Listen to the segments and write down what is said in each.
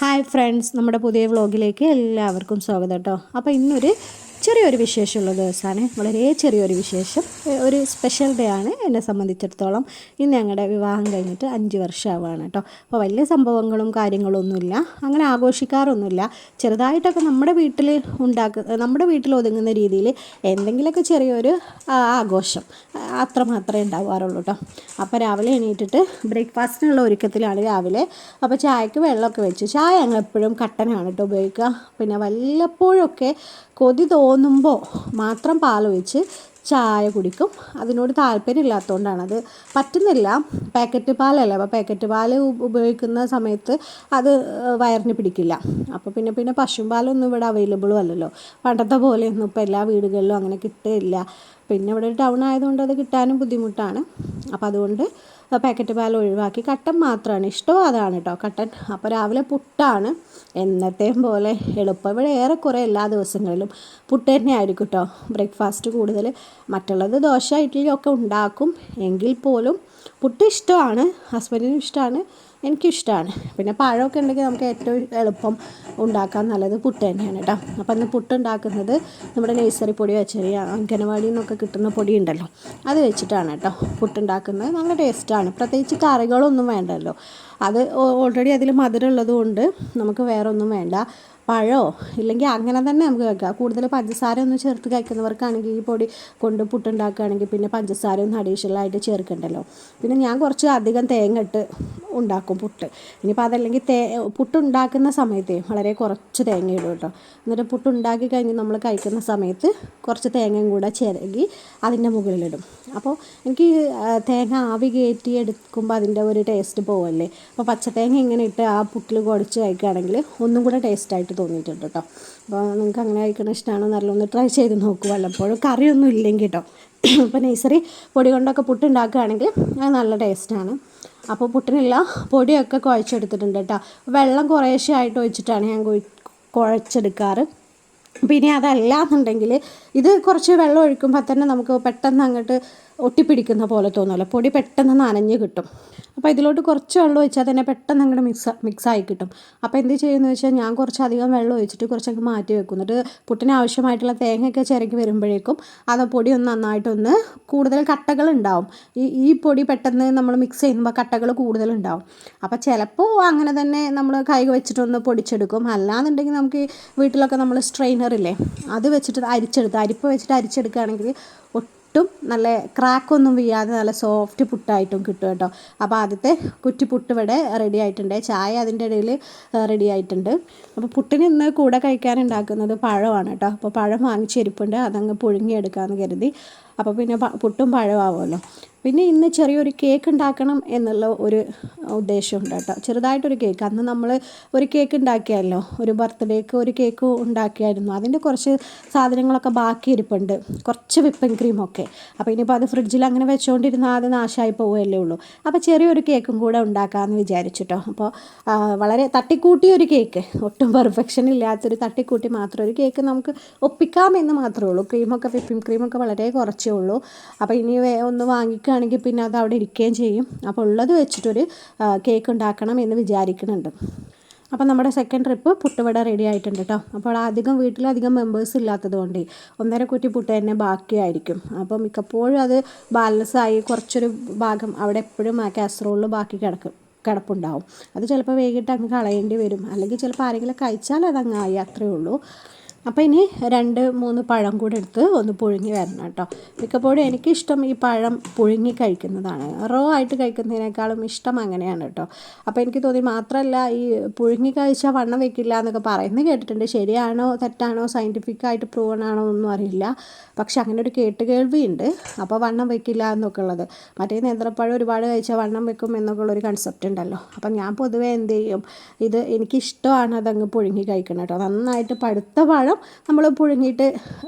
Hi friends, നമ്മുടെ പുതിയ വ്ളോഗിലേക്ക് എല്ലാവർക്കും സ്വാഗതം കേട്ടോ. അപ്പോൾ ഇന്നൊരു ചെറിയൊരു വിശേഷമുള്ള ദിവസമാണ്, വളരെ ചെറിയൊരു വിശേഷം, ഒരു സ്പെഷ്യൽ ഡേ ആണ് എന്നെ സംബന്ധിച്ചിടത്തോളം. ഇന്ന് ഞങ്ങളുടെ വിവാഹം കഴിഞ്ഞിട്ട് 5 വർഷമാവാണ് കേട്ടോ. അപ്പോൾ വലിയ സംഭവങ്ങളും കാര്യങ്ങളൊന്നുമില്ല, അങ്ങനെ ആഘോഷിക്കാറൊന്നുമില്ല. ചെറുതായിട്ടൊക്കെ നമ്മുടെ വീട്ടിൽ ഒതുങ്ങുന്ന രീതിയിൽ എന്തെങ്കിലുമൊക്കെ ചെറിയൊരു ആഘോഷം അത്രമാത്രമേ ഉണ്ടാവാറുള്ളൂ കേട്ടോ. അപ്പോൾ രാവിലെ എണീറ്റിട്ട് ബ്രേക്ക്ഫാസ്റ്റിനുള്ള ഒരുക്കത്തിലാണ് രാവിലെ. അപ്പോൾ ചായക്ക് വെള്ളമൊക്കെ വെച്ചു. ചായ ഞങ്ങൾ എപ്പോഴും കട്ടനാണ് കേട്ടോ ഉപയോഗിക്കുക. പിന്നെ വല്ലപ്പോഴൊക്കെ കൊതി തോന്നുമ്പോൾ മാത്രം പാൽ ഒഴിച്ച് ചായ കുടിക്കും. അതിനോട് താല്പര്യമില്ലാത്തതുകൊണ്ടാണ്, അത് പറ്റുന്നില്ല. പാക്കറ്റ് പാലല്ലേ, അപ്പോൾ പാക്കറ്റ് പാൽ ഉപയോഗിക്കുന്ന സമയത്ത് അത് വയറിന് പിടിക്കില്ല. അപ്പോൾ പിന്നെ പശുവും പാലൊന്നും ഇവിടെ അവൈലബിളും അല്ലല്ലോ. പണ്ടത്തെ പോലെയൊന്നും ഇപ്പോൾ എല്ലാ വീടുകളിലും അങ്ങനെ കിട്ടില്ല. പിന്നെ ഇവിടെ ഒരു ടൗൺ ആയതുകൊണ്ട് അത് കിട്ടാനും ബുദ്ധിമുട്ടാണ്. അപ്പോൾ അതുകൊണ്ട് പാക്കറ്റ് പാൽ ഒഴിവാക്കി കട്ടൻ മാത്രമാണ് ഇഷ്ടം, അതാണ് കേട്ടോ കട്ടൻ. അപ്പോൾ രാവിലെ പുട്ടാണ്, എന്നത്തെയും പോലെ എളുപ്പം. ഇവിടെ ഏറെക്കുറെ എല്ലാ ദിവസങ്ങളിലും പുട്ട് തന്നെ ആയിരിക്കും കേട്ടോ ബ്രേക്ക്ഫാസ്റ്റ് കൂടുതൽ. മറ്റുള്ളത് ദോശ ഇഡ്ഡലി ഒക്കെ ഉണ്ടാക്കും, എങ്കിൽ പോലും പുട്ട് ഇഷ്ടമാണ്, ഹസ്ബൻഡിനും ഇഷ്ടമാണ്, എനിക്കും ഇഷ്ടമാണ്. പിന്നെ പഴമൊക്കെ ഉണ്ടെങ്കിൽ നമുക്ക് ഏറ്റവും എളുപ്പം ഉണ്ടാക്കാൻ നല്ലത് പുട്ട് തന്നെയാണ് കേട്ടോ. അപ്പോൾ ഇന്ന് പുട്ട് ഉണ്ടാക്കുന്നത് നമ്മുടെ നഴ്സറി പൊടി വെച്ചരി, അംഗനവാടിയിൽ നിന്നൊക്കെ കിട്ടുന്ന പൊടി ഉണ്ടല്ലോ, അത് വെച്ചിട്ടാണ് കേട്ടോ പുട്ടുണ്ടാക്കുന്നത്. നല്ല ടേസ്റ്റാണ്, പ്രത്യേകിച്ച് കറികളൊന്നും വേണ്ടല്ലോ. അത് ഓൾറെഡി അതിൽ മധുരം ഉള്ളത് കൊണ്ട് നമുക്ക് വേറെ ഒന്നും വേണ്ട. പഴമോ ഇല്ലെങ്കിൽ അങ്ങനെ തന്നെ നമുക്ക് വെക്കാം. കൂടുതൽ പഞ്ചസാര ഒന്നും ചേർത്ത് കഴിക്കുന്നവർക്കാണെങ്കിൽ ഈ പൊടി കൊണ്ട് പുട്ടുണ്ടാക്കുകയാണെങ്കിൽ പിന്നെ പഞ്ചസാര ഒന്നും അഡീഷണലായിട്ട് ചേർക്കണ്ടല്ലോ. പിന്നെ ഞാൻ കുറച്ച് അധികം തേങ്ങ ഇട്ട് ഉണ്ടാക്കും പുട്ട്. ഇനിയിപ്പോൾ അതല്ലെങ്കിൽ പുട്ടുണ്ടാക്കുന്ന സമയത്ത് വളരെ കുറച്ച് തേങ്ങ ഇടും കേട്ടോ. എന്നിട്ട് പുട്ടുണ്ടാക്കി കഴിഞ്ഞ് നമ്മൾ കഴിക്കുന്ന സമയത്ത് കുറച്ച് തേങ്ങയും കൂടെ ചിരകി അതിൻ്റെ മുകളിലിടും. അപ്പോൾ എനിക്ക് തേങ്ങ ആവി കയറ്റി എടുക്കുമ്പോൾ അതിൻ്റെ ഒരു ടേസ്റ്റ് പോവല്ലേ. അപ്പോൾ പച്ചത്തേങ്ങ ഇങ്ങനെ ഇട്ട് ആ പുട്ടിൽ കുഴച്ച് കഴിക്കുകയാണെങ്കിൽ ഒന്നും കൂടെ ടേസ്റ്റായിട്ട് തോന്നിയിട്ടുണ്ട് കേട്ടോ. അപ്പോൾ നിങ്ങൾക്ക് അങ്ങനെ കഴിക്കണ ഇഷ്ടമാണോ നല്ലൊന്ന് ട്രൈ ചെയ്ത് നോക്കുക, വല്ലപ്പോഴും കറിയൊന്നും ഇല്ലെങ്കിൽ കേട്ടോ. ഇപ്പോൾ നഴ്സറി പൊടി കൊണ്ടൊക്കെ പുട്ടുണ്ടാക്കുകയാണെങ്കിൽ അത് നല്ല ടേസ്റ്റാണ്. അപ്പോൾ പുട്ടിനുള്ള പൊടിയൊക്കെ കുഴച്ചെടുത്തിട്ടുണ്ട് കേട്ടോ. വെള്ളം കുറേശ്ശെ ആയിട്ട് ഒഴിച്ചിട്ടാണ് ഞാൻ കുഴച്ചെടുക്കാറ്. പിന്നെ അതല്ല എന്നുണ്ടെങ്കിൽ ഇത് കുറച്ച് വെള്ളം ഒഴിക്കുമ്പോൾ തന്നെ നമുക്ക് പെട്ടെന്ന് അങ്ങോട്ട് ഒട്ടിപ്പിടിക്കുന്ന പോലെ തോന്നുമല്ലോ, പൊടി പെട്ടെന്ന് നനഞ്ഞ് കിട്ടും. അപ്പോൾ ഇതിലോട്ട് കുറച്ച് വെള്ളം ഒഴിച്ചാൽ തന്നെ പെട്ടെന്ന് അങ്ങോട്ട് മിക്സായി കിട്ടും. അപ്പോൾ എന്ത് ചെയ്യുമെന്ന് വെച്ചാൽ ഞാൻ കുറച്ചധികം വെള്ളം ഒഴിച്ചിട്ട് കുറച്ചൊക്കെ മാറ്റി വെക്കും. എന്നിട്ട് പുട്ടിന് ആവശ്യമായിട്ടുള്ള തേങ്ങയൊക്കെ ചിരകി വരുമ്പോഴേക്കും അത് പൊടി ഒന്ന് നന്നായിട്ടൊന്ന് കൂടുതൽ കട്ടകളുണ്ടാവും. ഈ പൊടി പെട്ടെന്ന് നമ്മൾ മിക്സ് ചെയ്യുമ്പോൾ കട്ടകൾ കൂടുതലുണ്ടാവും. അപ്പോൾ ചിലപ്പോൾ അങ്ങനെ തന്നെ നമ്മൾ കൈ വെച്ചിട്ടൊന്ന് പൊടിച്ചെടുക്കും. അല്ലാന്നുണ്ടെങ്കിൽ നമുക്ക് വീട്ടിലൊക്കെ നമ്മൾ സ്ട്രെയിനറില്ലേ, അത് വെച്ചിട്ട് അരിപ്പ് വെച്ചിട്ട് അരിച്ചെടുക്കുകയാണെങ്കിൽ ഒട്ടും നല്ല ക്രാക്കൊന്നും വീഴാതെ നല്ല സോഫ്റ്റ് പുട്ടായിട്ടും കിട്ടും കേട്ടോ. അപ്പോൾ ആദ്യത്തെ കുറ്റി പുട്ട് ഇവിടെ റെഡി ആയിട്ടുണ്ട്. ചായ അതിൻ്റെ ഇടയിൽ റെഡി ആയിട്ടുണ്ട്. അപ്പോൾ പുട്ടിന് ഇന്ന് കൂടെ കഴിക്കാൻ ഉണ്ടാക്കുന്നത് പഴമാണ് കേട്ടോ. അപ്പോൾ പഴം വാങ്ങിച്ചിരിപ്പുണ്ട്, അതങ്ങ് പുഴുങ്ങിയെടുക്കാമെന്ന് കരുതി. അപ്പോൾ പിന്നെ പുട്ടും പഴമാവുമല്ലോ. പിന്നെ ഇന്ന് ചെറിയൊരു കേക്ക് ഉണ്ടാക്കണം എന്നുള്ള ഒരു ഉദ്ദേശമുണ്ട് കേട്ടോ. ചെറുതായിട്ടൊരു കേക്ക്, അന്ന് നമ്മൾ ഒരു കേക്ക് ഉണ്ടാക്കിയല്ലോ, ഒരു ബർത്ത്ഡേക്ക് ഒരു കേക്ക് ഉണ്ടാക്കിയായിരുന്നു. അതിൻ്റെ കുറച്ച് സാധനങ്ങളൊക്കെ ബാക്കി ഇരിപ്പുണ്ട്, കുറച്ച് വിപ്പിംഗ് ക്രീമൊക്കെ. അപ്പോൾ ഇനിയിപ്പോൾ അത് ഫ്രിഡ്ജിൽ അങ്ങനെ വെച്ചുകൊണ്ടിരുന്നാൽ അത് നാശമായി പോവുകയല്ലേ ഉള്ളൂ. അപ്പോൾ ചെറിയൊരു കേക്കും കൂടെ ഉണ്ടാക്കാമെന്ന് വിചാരിച്ചിട്ടോ. അപ്പോൾ വളരെ തട്ടിക്കൂട്ടിയൊരു കേക്ക്, ഒട്ടും പെർഫെക്ഷൻ ഇല്ലാത്തൊരു തട്ടിക്കൂട്ടി മാത്രം ഒരു കേക്ക് നമുക്ക് ഒപ്പിക്കാമെന്ന് മാത്രമേ ഉള്ളൂ. ക്രീമൊക്കെ വിപ്പിംഗ് ക്രീമൊക്കെ വളരെ കുറച്ചേ ഉള്ളൂ. അപ്പോൾ ഇനി ഒന്ന് വാങ്ങിക്കുകയാണെങ്കിൽ പിന്നെ അത് അവിടെ ഇരിക്കുകയും ചെയ്യും. അപ്പോൾ ഉള്ളത് വെച്ചിട്ടൊരു കേക്ക് ഉണ്ടാക്കണം എന്ന് വിചാരിക്കുന്നുണ്ട്. അപ്പോൾ നമ്മുടെ സെക്കൻഡ് ട്രിപ്പ് പുട്ടുവട റെഡി ആയിട്ടുണ്ട് കേട്ടോ. അപ്പോൾ വീട്ടിലധികം മെമ്പേഴ്സ് ഇല്ലാത്തത് കൊണ്ട് 1.5 കുറ്റി പുട്ട് തന്നെ ബാക്കിയായിരിക്കും. അപ്പോൾ മിക്കപ്പോഴും അത് ബാലൻസായി കുറച്ചൊരു ഭാഗം അവിടെ എപ്പോഴും ആ കാസറോളിൽ ബാക്കി കിടപ്പുണ്ടാവും. അത് ചിലപ്പോൾ വൈകിട്ട് അങ്ങ് കളയേണ്ടി വരും, അല്ലെങ്കിൽ ചിലപ്പോൾ ആരെങ്കിലും കഴിച്ചാൽ അതങ്ങായി, അത്രയേ ഉള്ളൂ. അപ്പോൾ ഇനി 2-3 പഴം കൂടെ എടുത്ത് ഒന്ന് പുഴുങ്ങി വരണം കേട്ടോ. മിക്കപ്പോഴും എനിക്കിഷ്ടം ഈ പഴം പുഴുങ്ങി കഴിക്കുന്നതാണ്, റോ ആയിട്ട് കഴിക്കുന്നതിനേക്കാളും ഇഷ്ടം അങ്ങനെയാണ് കേട്ടോ. അപ്പോൾ എനിക്ക് തോന്നി, മാത്രമല്ല ഈ പുഴുങ്ങി കഴിച്ചാൽ വണ്ണം വെക്കില്ല എന്നൊക്കെ പറയുന്നത് കേട്ടിട്ടുണ്ട്. ശരിയാണോ തെറ്റാണോ, സയൻറ്റിഫിക്കായിട്ട് പ്രൂവൺ ആണോ ഒന്നും അറിയില്ല, പക്ഷെ അങ്ങനെ ഒരു കേൾവിയുണ്ട്. അപ്പോൾ വണ്ണം വെക്കില്ല എന്നൊക്കെ ഉള്ളത്. മറ്റേ നേന്ത്രപ്പഴം ഒരുപാട് കഴിച്ചാൽ വണ്ണം വെക്കും എന്നൊക്കെ ഉള്ളൊരു കൺസെപ്റ്റ് ഉണ്ടല്ലോ. അപ്പം ഞാൻ പൊതുവേ എന്ത് ചെയ്യും, ഇത് എനിക്കിഷ്ടമാണ് അതങ്ങ് പുഴുങ്ങി കഴിക്കണം കേട്ടോ. നന്നായിട്ട് പഴുത്ത പഴം നമ്മൾ പുഴുങ്ങിയിട്ട്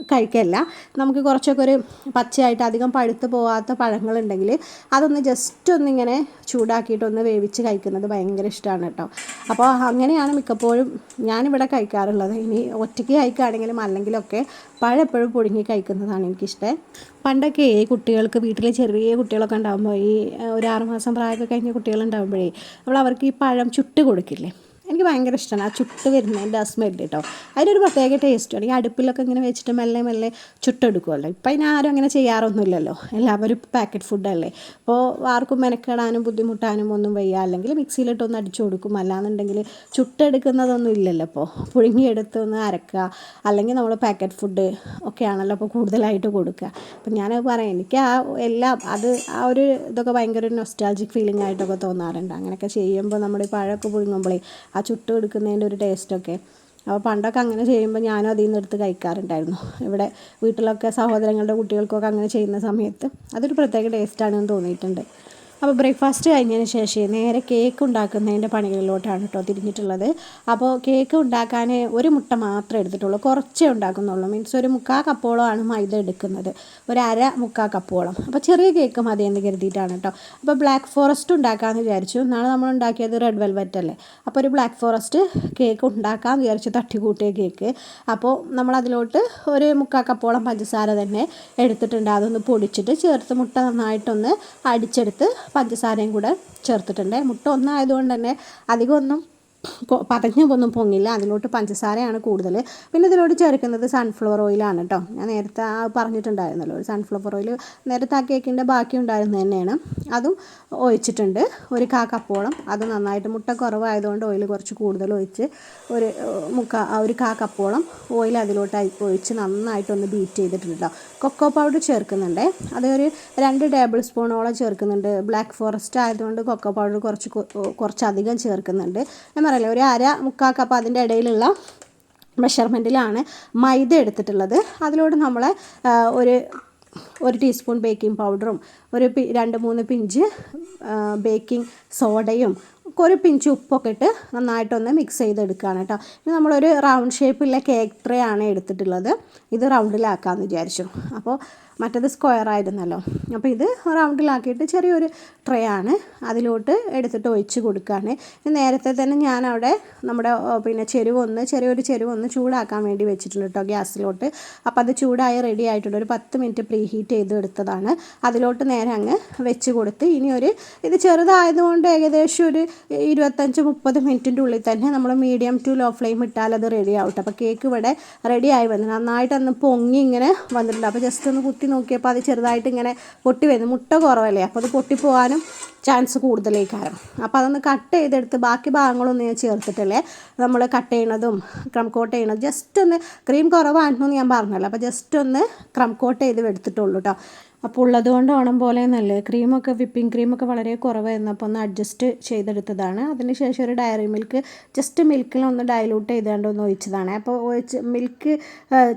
കഴിക്കല്ല. നമുക്ക് കുറച്ചൊക്കെ ഒരു പച്ചയായിട്ട് അധികം പഴുത്ത് പോകാത്ത പഴങ്ങളുണ്ടെങ്കിൽ അതൊന്ന് ജസ്റ്റ് ഒന്നിങ്ങനെ ചൂടാക്കിയിട്ടൊന്ന് വേവിച്ച് കഴിക്കുന്നത് ഭയങ്കര ഇഷ്ടമാണ് കേട്ടോ. അപ്പോൾ അങ്ങനെയാണ് മിക്കപ്പോഴും ഞാനിവിടെ കഴിക്കാറുള്ളത്. ഇനി ഒറ്റയ്ക്ക് കഴിക്കുകയാണെങ്കിലും അല്ലെങ്കിലൊക്കെ പഴം എപ്പോഴും പുഴുങ്ങി കഴിക്കുന്നതാണ് എനിക്കിഷ്ടം. പണ്ടൊക്കെ കുട്ടികൾക്ക് വീട്ടിൽ ചെറിയ കുട്ടികളൊക്കെ ഉണ്ടാകുമ്പോൾ, ഈ ഒരു 6 മാസം പ്രായമൊക്കെ കഴിഞ്ഞ കുട്ടികളുണ്ടാകുമ്പോഴേ നമ്മൾ അവർക്ക് ഈ പഴം ചുട്ട് കൊടുക്കില്ലേ, എനിക്ക് ഭയങ്കര ഇഷ്ടമാണ് ആ ചുട്ട് വരുന്നതിൻ്റെ ആ സ്മെല്ല് കേട്ടോ. അതിനൊരു പ്രത്യേക ടേസ്റ്റാണ്. ഈ അടുപ്പിലൊക്കെ ഇങ്ങനെ വെച്ചിട്ട് മെല്ലെ മെല്ലെ ചുട്ടെടുക്കുമല്ലോ. ഇപ്പം അതിനാരും അങ്ങനെ ചെയ്യാറൊന്നുമില്ലല്ലോ, എല്ലാവരും പാക്കറ്റ് ഫുഡല്ലേ. അപ്പോൾ ആർക്കും മെനക്കെടാനും ബുദ്ധിമുട്ടാനും ഒന്നും വയ്യ. അല്ലെങ്കിൽ മിക്സിയിലിട്ടൊന്ന് അടിച്ചു കൊടുക്കും, അല്ലാന്നുണ്ടെങ്കിൽ ചുട്ടെടുക്കുന്നതൊന്നും ഇല്ലല്ലോ. ഇപ്പോൾ പുഴുങ്ങിയെടുത്ത് ഒന്ന് അരക്കുക, അല്ലെങ്കിൽ നമ്മൾ പാക്കറ്റ് ഫുഡ് ഒക്കെയാണല്ലോ അപ്പോൾ കൂടുതലായിട്ട് കൊടുക്കുക. അപ്പം ഞാനത് പറയാം, എനിക്ക് എല്ലാം ആ ഒരു ഇതൊക്കെ ഭയങ്കര ഒരു നൊസ്റ്റാൾജിക് ഫീലിംഗ് ആയിട്ടൊക്കെ തോന്നാറുണ്ട്. അങ്ങനെയൊക്കെ ചെയ്യുമ്പോൾ നമ്മുടെ ഈ പഴമൊക്കെ പുഴുങ്ങുമ്പോഴേ ആ ചുട്ട് എടുക്കുന്നതിൻ്റെ ഒരു ടേസ്റ്റൊക്കെ. അപ്പോൾ പണ്ടൊക്കെ അങ്ങനെ ചെയ്യുമ്പോൾ ഞാനും അതിൽ നിന്ന് എടുത്ത് കഴിക്കാറുണ്ടായിരുന്നു. ഇവിടെ വീട്ടിലൊക്കെ സഹോദരങ്ങളുടെ കുട്ടികൾക്കൊക്കെ അങ്ങനെ ചെയ്യുന്ന സമയത്ത് അതൊരു പ്രത്യേക ടേസ്റ്റാണെന്ന് തോന്നിയിട്ടുണ്ട്. അപ്പോൾ ബ്രേക്ക്ഫാസ്റ്റ് കഴിഞ്ഞതിന് ശേഷം നേരെ കേക്ക് ഉണ്ടാക്കുന്നതിൻ്റെ പണികളിലോട്ടാണ് കേട്ടോ തിരിഞ്ഞിട്ടുള്ളത്. അപ്പോൾ കേക്ക് ഉണ്ടാക്കാൻ ഒരു മുട്ട മാത്രമേ എടുത്തിട്ടുള്ളൂ, കുറച്ചേ ഉണ്ടാക്കുന്നുള്ളൂ. മീൻസ് ഒരു 3/4 കപ്പോളമാണ് മൈദ എടുക്കുന്നത്, ഒരു 1/2 കപ്പോളം. അപ്പോൾ ചെറിയ കേക്ക് മതി എന്ന് കരുതിയിട്ടാണ് കേട്ടോ. അപ്പോൾ ബ്ലാക്ക് ഫോറസ്റ്റ് ഉണ്ടാക്കാമെന്ന് വിചാരിച്ചു. നാളെ നമ്മൾ ഉണ്ടാക്കിയത് റെഡ് വെൽവെറ്റ് അല്ലേ, അപ്പോൾ ഒരു ബ്ലാക്ക് ഫോറസ്റ്റ് കേക്ക് ഉണ്ടാക്കാമെന്ന് വിചാരിച്ചു, തട്ടിക്കൂട്ടിയ കേക്ക്. അപ്പോൾ നമ്മളതിലോട്ട് ഒരു 3/4 കപ്പോളം പഞ്ചസാര തന്നെ എടുത്തിട്ടുണ്ട്. അതൊന്ന് പൊടിച്ചിട്ട് ചേർത്ത് മുട്ട നന്നായിട്ടൊന്ന് അടിച്ചെടുത്ത് പഞ്ചസാരയും കൂടെ ചേർത്തിട്ടുണ്ട്. മുട്ട ഒന്നായതുകൊണ്ട് തന്നെ അധികമൊന്നും പതഞ്ഞൊന്നും പൊങ്ങില്ല. അതിലോട്ട് പഞ്ചസാരയാണ് കൂടുതൽ. പിന്നെ ഇതിലോട്ട് ചേർക്കുന്നത് സൺഫ്ലവർ ഓയിലാണ് കേട്ടോ. ഞാൻ നേരത്തെ പറഞ്ഞിട്ടുണ്ടായിരുന്നല്ലോ, സൺഫ്ലവർ ഓയിൽ നേരത്തെ ആ കേക്കിൻ്റെ ബാക്കി ഉണ്ടായിരുന്നത് തന്നെയാണ്. അതും ഒഴിച്ചിട്ടുണ്ട്, ഒരു 1/4 കപ്പോളം. അത് നന്നായിട്ട് മുട്ട കുറവായതുകൊണ്ട് ഓയിൽ കുറച്ച് കൂടുതൽ ഒഴിച്ച് ഒരു 1/4 കപ്പോളം ഓയിൽ അതിലോട്ട് ഒഴിച്ച് നന്നായിട്ടൊന്ന് ബീറ്റ് ചെയ്തിട്ടുണ്ട് കേട്ടോ. കൊക്കോ പൗഡർ ചേർക്കുന്നുണ്ട്, അതൊരു 2 ടേബിൾ സ്പൂണോളം ചേർക്കുന്നുണ്ട്. ബ്ലാക്ക് ഫോറസ്റ്റ് ആയതുകൊണ്ട് കൊക്കോ പൗഡർ കുറച്ചധികം ചേർക്കുന്നുണ്ട്. ഞാൻ പറയല്ലേ, ഒരു 1/4 കപ്പ്. അതിൻ്റെ ഇടയിലുള്ള മെഷർമെൻറ്റിലാണ് മൈദ എടുത്തിട്ടുള്ളത്. അതിലോട്ട് നമ്മൾ ഒരു ടീസ്പൂൺ ബേക്കിംഗ് പൗഡറും ഒരു 2-3 പിഞ്ച് ബേക്കിംഗ് സോഡയും ഒരു പിഞ്ച് ഉപ്പൊക്കെ ഇട്ട് നന്നായിട്ടൊന്ന് മിക്സ് ചെയ്തെടുക്കുകയാണ് കേട്ടോ. ഇനി നമ്മളൊരു റൗണ്ട് ഷേപ്പിലുള്ള കേക്ക് ട്രേ ആണ് എടുത്തിട്ടുള്ളത്. ഇത് റൗണ്ടിലാക്കാമെന്ന് വിചാരിച്ചു. അപ്പോൾ മറ്റേത് സ്ക്വയർ ആയിരുന്നല്ലോ, അപ്പോൾ ഇത് റൗണ്ടിലാക്കിയിട്ട് ചെറിയൊരു ട്രേ ആണ്, അതിലോട്ട് എടുത്തിട്ട് ഒഴിച്ച് കൊടുക്കുകയാണ്. നേരത്തെ തന്നെ ഞാനവിടെ നമ്മുടെ ചെറിയൊരു ചെരുവൊന്ന് ചൂടാക്കാൻ വേണ്ടി വെച്ചിട്ടുണ്ട് കേട്ടോ ഗ്യാസിലോട്ട്. അപ്പോൾ അത് ചൂടായി റെഡി ആയിട്ടുണ്ട്. ഒരു 10 മിനിറ്റ് പ്രീ ഹീറ്റ് ചെയ്ത് എടുത്തതാണ്. അതിലോട്ട് നേരെ അങ്ങ് വെച്ച് കൊടുത്ത് ഇത് ചെറുതായതുകൊണ്ട് ഏകദേശം ഒരു 25-30 മിനിറ്റിൻ്റെ ഉള്ളിൽ തന്നെ നമ്മൾ മീഡിയം ടു ലോ ഫ്ലെയിം ഇട്ടാൽ അത് റെഡി ആവട്ടെ. അപ്പോൾ കേക്ക് ഇവിടെ റെഡി ആയി വന്നു, നന്നായിട്ടൊന്ന് പൊങ്ങി ഇങ്ങനെ വന്നിട്ടുണ്ട്. അപ്പോൾ ജസ്റ്റ് ഒന്ന് കുത്തി നോക്കിയപ്പോൾ അത് ചെറുതായിട്ട് ഇങ്ങനെ പൊട്ടി വരുന്നു. മുട്ട കുറവല്ലേ, അപ്പോൾ അത് പൊട്ടിപ്പോകാനും ചാൻസ് കൂടുതലേക്കാരം. അപ്പോൾ അതൊന്ന് കട്ട് ചെയ്തെടുത്ത് ബാക്കി ഭാഗങ്ങളൊന്നും ഞാൻ ചേർത്തിട്ടില്ലേ, നമ്മൾ കട്ട് ചെയ്യണതും ക്രം കോട്ട് ചെയ്യണതും ജസ്റ്റ് ഒന്ന്, ക്രീം കുറവാണെന്ന് ഞാൻ പറഞ്ഞല്ലോ, അപ്പോൾ ജസ്റ്റ് ഒന്ന് ക്രം കോട്ട് ചെയ്ത് എടുത്തിട്ടുള്ളൂ കേട്ടോ. അപ്പോൾ ഉള്ളത് കൊണ്ട് ഓണം പോലെ നല്ലേ. വിപ്പിംഗ് ക്രീമൊക്കെ വളരെ കുറവായിരുന്നു, അപ്പോൾ ഒന്ന് അഡ്ജസ്റ്റ് ചെയ്തെടുത്തതാണ്. അതിനുശേഷം ഒരു ഡയറി മിൽക്ക് ജസ്റ്റ് മിൽക്കിലൊന്ന് ഡൈലൂട്ട് ചെയ്തുകൊണ്ട് ഒന്ന് ഒഴിച്ചതാണ്. അപ്പോൾ മിൽക്ക്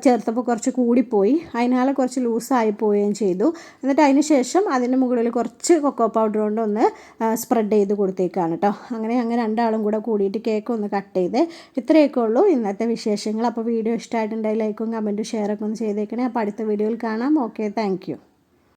ചേർത്തപ്പോൾ കുറച്ച് കൂടിപ്പോയി, അതിനാൽ കുറച്ച് ലൂസായി പോവുകയും ചെയ്തു. എന്നിട്ട് അതിന് ശേഷം അതിൻ്റെ മുകളിൽ കുറച്ച് കൊക്കോ പൗഡർ കൊണ്ട് ഒന്ന് സ്പ്രെഡ് ചെയ്ത് കൊടുത്തേക്കാണ് കേട്ടോ. അങ്ങനെ രണ്ടാളും കൂടെ കൂടിയിട്ട് കേക്ക് ഒന്ന് കട്ട് ചെയ്ത്. ഇത്രയൊക്കെ ഉള്ളൂ ഇന്നത്തെ വിശേഷങ്ങൾ. അപ്പോൾ വീഡിയോ ഇഷ്ടമായിട്ടുണ്ടെങ്കിൽ ലൈക്കും കമൻറ്റും ഷെയറൊക്കെ ഒന്ന് ചെയ്തേക്കണേ. അപ്പോൾ അടുത്ത വീഡിയോയിൽ കാണാം. Okay, thank you.